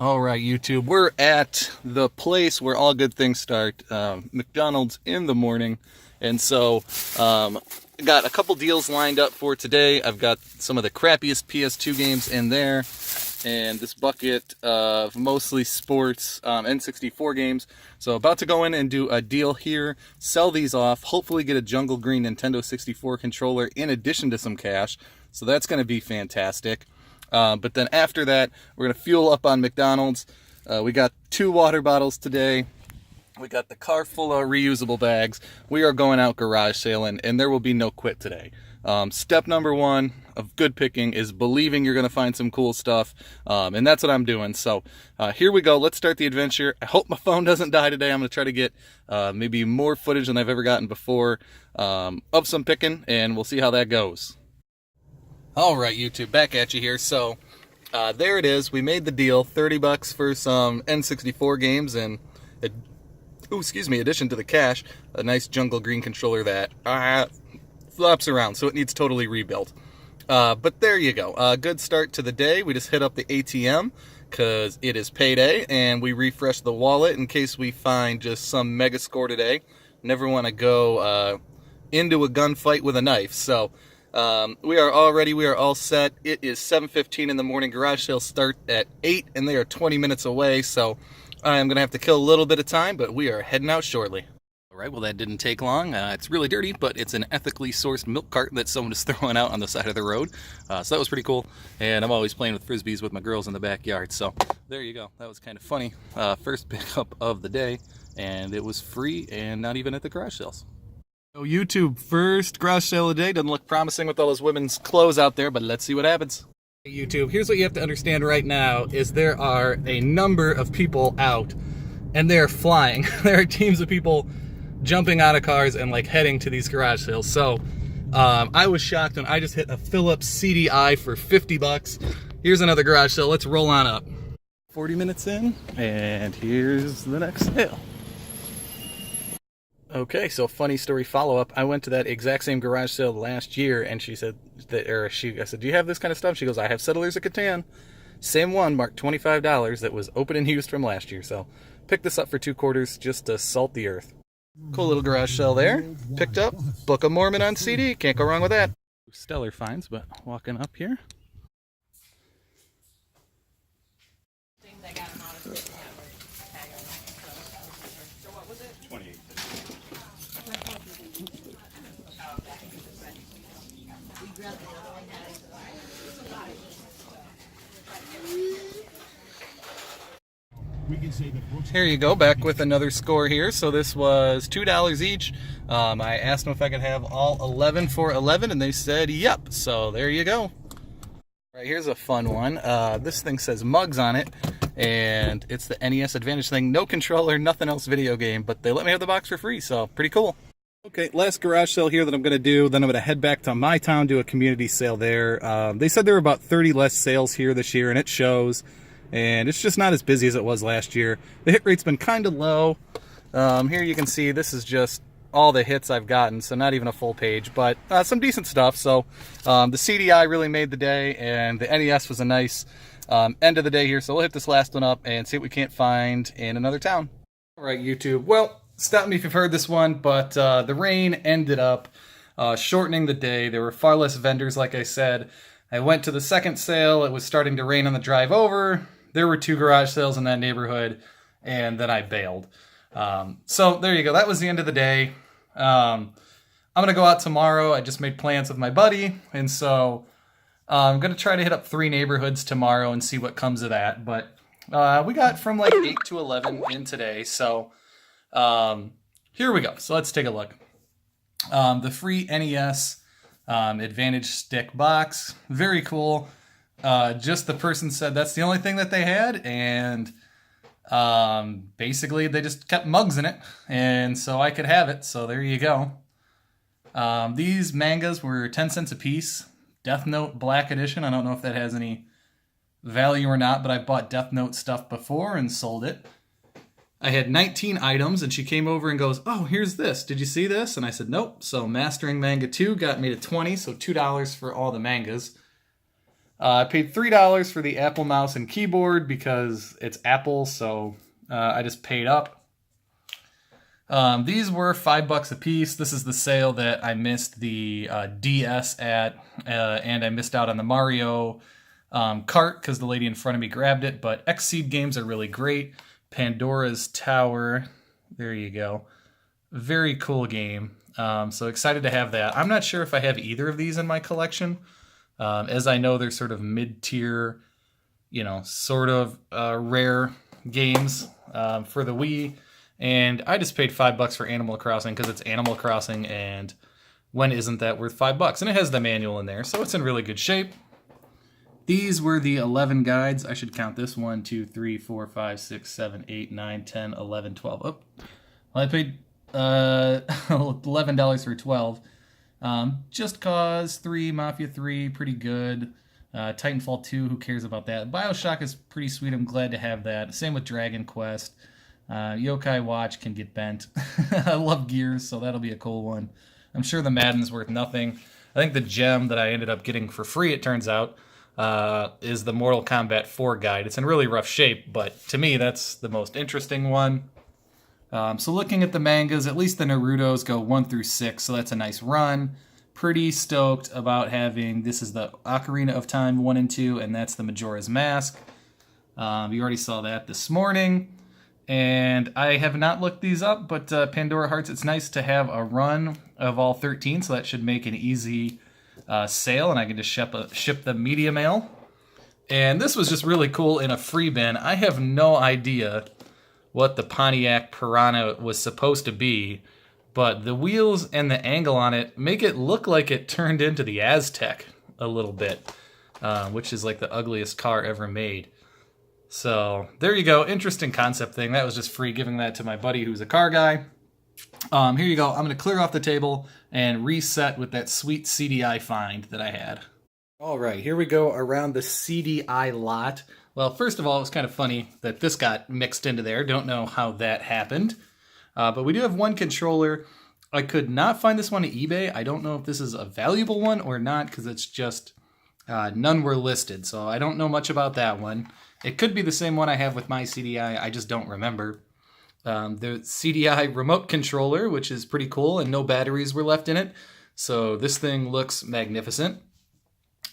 All right, YouTube, we're at the place where all good things start, McDonald's in the morning. And so I got a couple deals lined up for today. I've got some of the crappiest PS2 games in there and this bucket of mostly sports N64 games. So about to go in and do a deal here, sell these off, hopefully get a Jungle Green Nintendo 64 controller in addition to some cash. So that's going to be fantastic. But then after that, we're going to fuel up on McDonald's. We got 2 water bottles today. We got the car full of reusable bags. We are going out garage sailing, and there will be no quit today. Step number 1 of good picking is believing you're going to find some cool stuff, and that's what I'm doing. So here we go. Let's start the adventure. I hope my phone doesn't die today. I'm going to try to get maybe more footage than I've ever gotten before of some picking, and we'll see how that goes. All right, YouTube, back at you here. So there it is. We made the deal. $30 for some N64 games and, addition to the cash, a nice Jungle Green controller that flops around, so it needs totally rebuilt. But there you go. Good start to the day. We just hit up the ATM because it is payday, and we refresh the wallet in case we find just some mega score today. Never want to go into a gunfight with a knife. So we are all set. It is 7:15 in the morning. Garage sales start at 8 and they are 20 minutes away. So I'm going to have to kill a little bit of time, but we are heading out shortly. All right, well, that didn't take long. It's really dirty, but it's an ethically sourced milk carton that someone is throwing out on the side of the road. So that was pretty cool. And I'm always playing with Frisbees with my girls in the backyard. So there you go. That was kind of funny. First pickup of the day, and it was free and not even at the garage sales. So YouTube, first garage sale of the day. Doesn't look promising with all those women's clothes out there, but let's see what happens. YouTube, here's what you have to understand right now is there are a number of people out and they're flying. There are teams of people jumping out of cars and like heading to these garage sales. So I was shocked when I just hit a Philips CDI for $50. Here's another garage sale. Let's roll on up. 40 minutes in, and here's the next sale. Okay, so funny story follow-up. I went to that exact same garage sale last year, and she said I said, do you have this kind of stuff? She goes, I have Settlers of Catan. Same one, marked $25, that was open and used from last year. So picked this up for 2 quarters just to salt the earth. Cool little garage sale there. Picked up Book of Mormon on CD. Can't go wrong with that. Stellar finds, but walking up here. Here you go, back with another score here. So this was $2 each. I asked them if I could have all 11 for 11, and they said yep. So there you go. All right, here's a fun one. This thing says Mugs on it, and it's the NES Advantage thing. No controller, nothing else video game, but they let me have the box for free, so pretty cool. Okay, last garage sale here that I'm going to do. Then I'm going to head back to my town, do a community sale there. They said there were about 30 less sales here this year, and it shows. And it's just not as busy as it was last year. The hit rate's been kind of low. Here you can see this is just all the hits I've gotten, so not even a full page, but some decent stuff. So the CDI really made the day, and the NES was a nice end of the day here. So we'll hit this last one up and see what we can't find in another town. All right, YouTube. Well, stop me if you've heard this one, but the rain ended up shortening the day. There were far less vendors, like I said. I went to the second sale. It was starting to rain on the drive over. There were 2 garage sales in that neighborhood, and then I bailed. So there you go. That was the end of the day. I'm going to go out tomorrow. I just made plans with my buddy, and so I'm going to try to hit up 3 neighborhoods tomorrow and see what comes of that. But we got from like 8 to 11 in today, so here we go. So let's take a look. The free NES Advantage stick box. Very cool. Just the person said that's the only thing that they had, and basically they just kept mugs in it, and so I could have it. So there you go. These mangas were 10 cents a piece. Death Note Black Edition. I don't know if that has any value or not, but I've bought Death Note stuff before and sold it. I had 19 items, and she came over and goes, oh, here's this. Did you see this? And I said, nope. So Mastering Manga 2 got me to 20, so $2 for all the mangas. I paid $3 for the Apple mouse and keyboard because it's Apple, so I just paid up. These were $5 a piece. This is the sale that I missed the DS at, and I missed out on the Mario Kart because the lady in front of me grabbed it. But Xseed games are really great. Pandora's Tower, there you go. Very cool game. So excited to have that. I'm not sure if I have either of these in my collection. As I know, they're sort of mid-tier, sort of rare games for the Wii. And I just paid $5 for Animal Crossing because it's Animal Crossing, and when isn't that worth $5? And it has the manual in there, so it's in really good shape. These were the 11 guides. I should count this: 1, 2, 3, 4, 5, 6, 7, 8, 9, 10, 11, 12. Oh, well, I paid $11 for 12. Just Cause 3, Mafia 3, pretty good. Titanfall 2, who cares about that? BioShock is pretty sweet. I'm glad to have that. Same with Dragon Quest. Yokai Watch can get bent. I love Gears, so that'll be a cool one. I'm sure the Madden's worth nothing. I think the gem that I ended up getting for free, it turns out, is the Mortal Kombat 4 guide. It's in really rough shape, but to me, that's the most interesting one. So looking at the mangas, at least the Narutos go 1 through 6, so that's a nice run. Pretty stoked about having, this is the Ocarina of Time 1 and 2, and that's the Majora's Mask. You already saw that this morning. And I have not looked these up, but Pandora Hearts, it's nice to have a run of all 13, so that should make an easy sale, and I can just ship the media mail. And this was just really cool in a free bin. I have no idea what the Pontiac Piranha was supposed to be, but the wheels and the angle on it make it look like it turned into the Aztec a little bit, which is like the ugliest car ever made. So there you go. Interesting concept thing. That was just free, giving that to my buddy who's a car guy. Here you go. I'm going to clear off the table and reset with that sweet CDI find that I had. All right, here we go around the CDI lot. Well, first of all, it was kind of funny that this got mixed into there. Don't know how that happened. But we do have one controller. I could not find this one at eBay. I don't know if this is a valuable one or not because it's just none were listed. So I don't know much about that one. It could be the same one I have with my CDI. I just don't remember. The CDI remote controller, which is pretty cool, and no batteries were left in it. So this thing looks magnificent.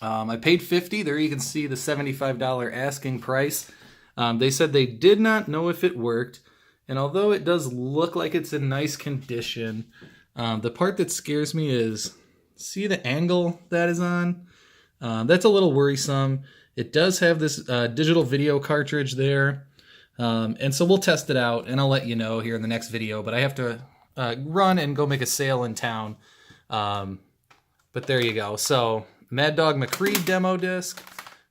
I paid $50. There you can see the $75 asking price. They said they did not know if it worked. And although it does look like it's in nice condition, the part that scares me is, see the angle that is on? That's a little worrisome. It does have this digital video cartridge there. And so we'll test it out, and I'll let you know here in the next video. But I have to run and go make a sale in town. But there you go. So Mad Dog McCree demo disc,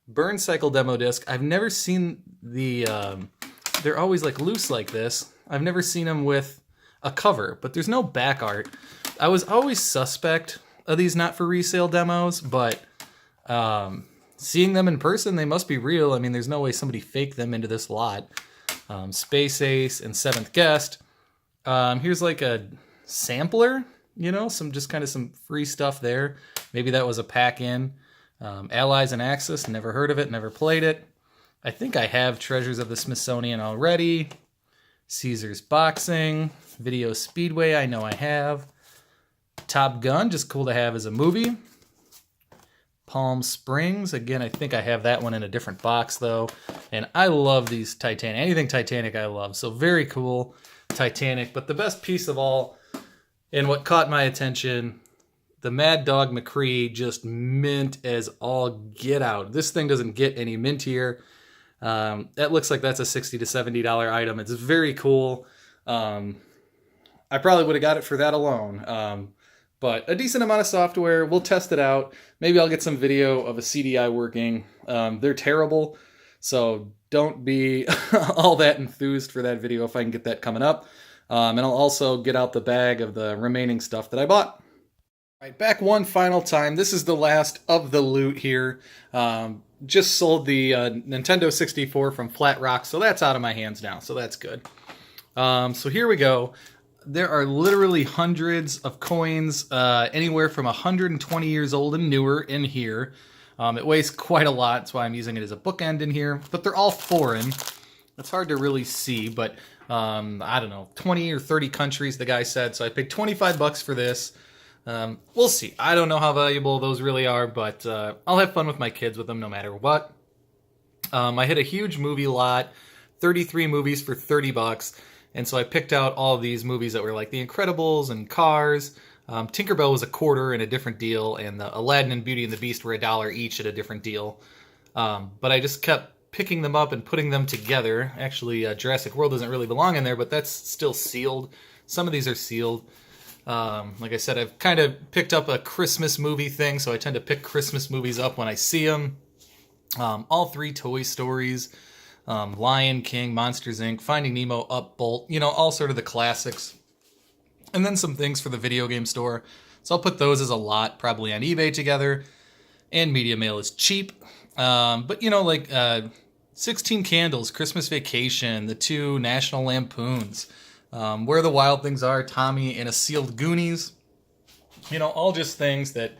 Burn Cycle demo disc. I've never seen the... they're always like loose like this. I've never seen them with a cover, but there's no back art. I was always suspect of these not for resale demos, but... seeing them in person, they must be real. I mean, there's no way somebody faked them into this lot. Space Ace and Seventh Guest. Here's like a sampler, some free stuff there. Maybe that was a pack-in. Allies and Axis, never heard of it, never played it. I think I have Treasures of the Smithsonian already. Caesar's Boxing. Video Speedway, I know I have. Top Gun, just cool to have as a movie. Palm Springs. Again, I think I have that one in a different box, though. And I love these Titanic. Anything Titanic I love. So very cool, Titanic. But the best piece of all, and what caught my attention, the Mad Dog McCree, just mint as all get out. This thing doesn't get any mintier. That looks like that's a $60 to $70 item. It's very cool. I probably would have got it for that alone. But a decent amount of software. We'll test it out. Maybe I'll get some video of a CDI working. They're terrible, so don't be all that enthused for that video if I can get that coming up. And I'll also get out the bag of the remaining stuff that I bought. All right, back one final time. This is the last of the loot here. Just sold the Nintendo 64 from Flat Rock, so that's out of my hands now, so that's good. So here we go. There are literally hundreds of coins, anywhere from 120 years old and newer in here. It weighs quite a lot. That's why I'm using it as a bookend in here. But they're all foreign. It's hard to really see, but I don't know, 20 or 30 countries, the guy said. So I paid 25 bucks for this. We'll see. I don't know how valuable those really are, but I'll have fun with my kids with them no matter what. I hit a huge movie lot, 33 movies for 30 bucks. And so I picked out all of these movies that were like The Incredibles and Cars. Tinkerbell was $0.25 in a different deal, and the Aladdin and Beauty and the Beast were $1 each at a different deal. But I just kept picking them up and putting them together. Actually, Jurassic World doesn't really belong in there, but that's still sealed. Some of these are sealed. Like I said, I've kind of picked up a Christmas movie thing, so I tend to pick Christmas movies up when I see them. All 3 Toy Stories, Lion King, Monsters, Inc., Finding Nemo, Up, Bolt, you know, all sort of the classics. And then some things for the video game store. So I'll put those as a lot, probably on eBay together. And Media Mail is cheap. But, you know, like 16 Candles, Christmas Vacation, the 2 National Lampoons, Where the Wild Things Are, Tommy, and a sealed Goonies. You know, all just things that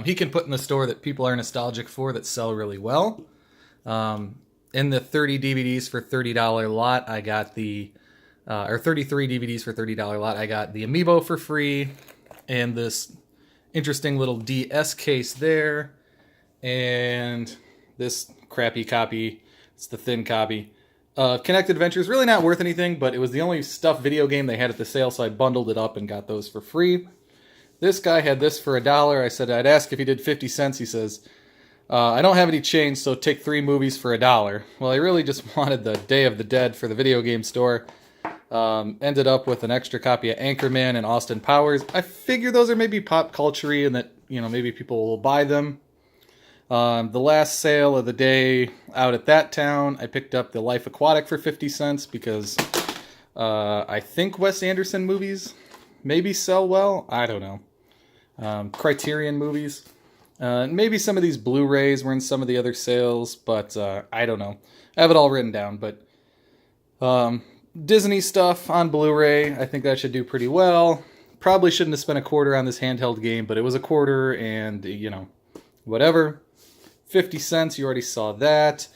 he can put in the store that people are nostalgic for that sell really well. In the 30 DVDs for $30 lot, I got the, or 33 DVDs for $30 lot, I got the Amiibo for free, and this interesting little DS case there, and this crappy copy. It's the thin copy. Kinect Adventure is really not worth anything, but it was the only stuffed video game they had at the sale, so I bundled it up and got those for free. This guy had this for $1. I said I'd ask if he did 50 cents. He says, I don't have any change, so take 3 movies for $1. Well, I really just wanted the Day of the Dead for the video game store. Ended up with an extra copy of Anchorman and Austin Powers. I figure those are maybe pop culture-y and that, you know, maybe people will buy them. The last sale of the day out at that town, I picked up The Life Aquatic for 50 cents because I think Wes Anderson movies maybe sell well. I don't know. Criterion movies. Maybe some of these Blu-rays were in some of the other sales, but I don't know. I have it all written down, but Disney stuff on Blu-ray, I think that should do pretty well. Probably shouldn't have spent $0.25 on this handheld game, but it was $0.25 and, you know, whatever. 50 cents, you already saw that.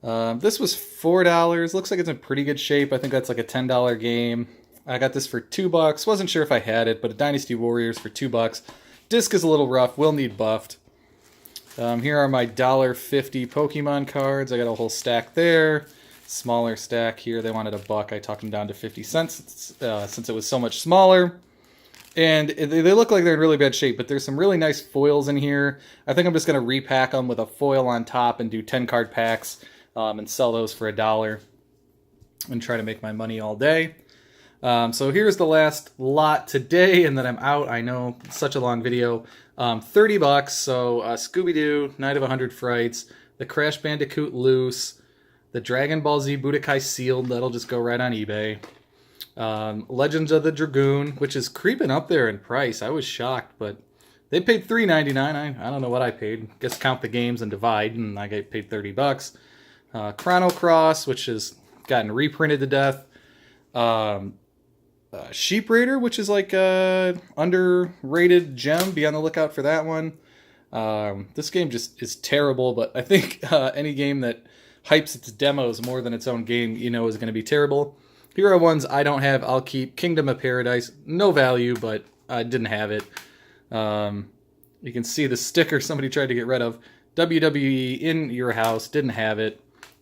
This was $4. Looks like it's in pretty good shape. I think that's like a $10 game. I got this for $2. Wasn't sure if I had it, but a Dynasty Warriors for $2. Disc is a little rough. Will need buffed. Here are my $1.50 Pokemon cards. I got a whole stack there. Smaller stack here. They wanted $1. I talked them down to 50 cents since it was so much smaller. And they look like they're in really bad shape, but there's some really nice foils in here. I think I'm just going to repack them with a foil on top and do 10-card packs and sell those for $1 and try to make my money all day. So here's the last lot today, and then I'm out. I know, such a long video. $30, so Scooby-Doo, Night of 100 Frights, the Crash Bandicoot Loose, the Dragon Ball Z Budokai Sealed, that'll just go right on eBay. Legends of the Dragoon, which is creeping up there in price. I was shocked, but they paid $3.99. I don't know what I paid. Guess count the games and divide, and I get paid $30. Chrono Cross, which has gotten reprinted to death. Sheep Raider, which is like a underrated gem. Be on the lookout for that one. This game just is terrible, but I think any game that hypes its demos more than its own game, you know, is going to be terrible. Here are ones I don't have. I'll keep. Kingdom of Paradise, no value, but I didn't have it. You can see the sticker somebody tried to get rid of. WWE in Your House, didn't have it.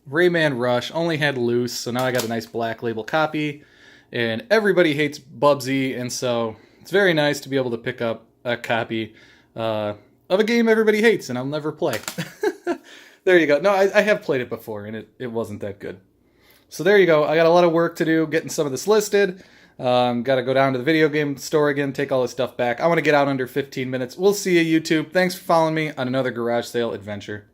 Rayman Rush, only had loose, so now I got a nice black label copy. And everybody hates Bubsy, and so it's very nice to be able to pick up a copy of a game everybody hates, and I'll never play. There you go. No, I have played it before, and it wasn't that good. So there you go. I got a lot of work to do getting some of this listed. Got to go down to the video game store again, take all this stuff back. I want to get out under 15 minutes. We'll see you, YouTube. Thanks for following me on another garage sale adventure.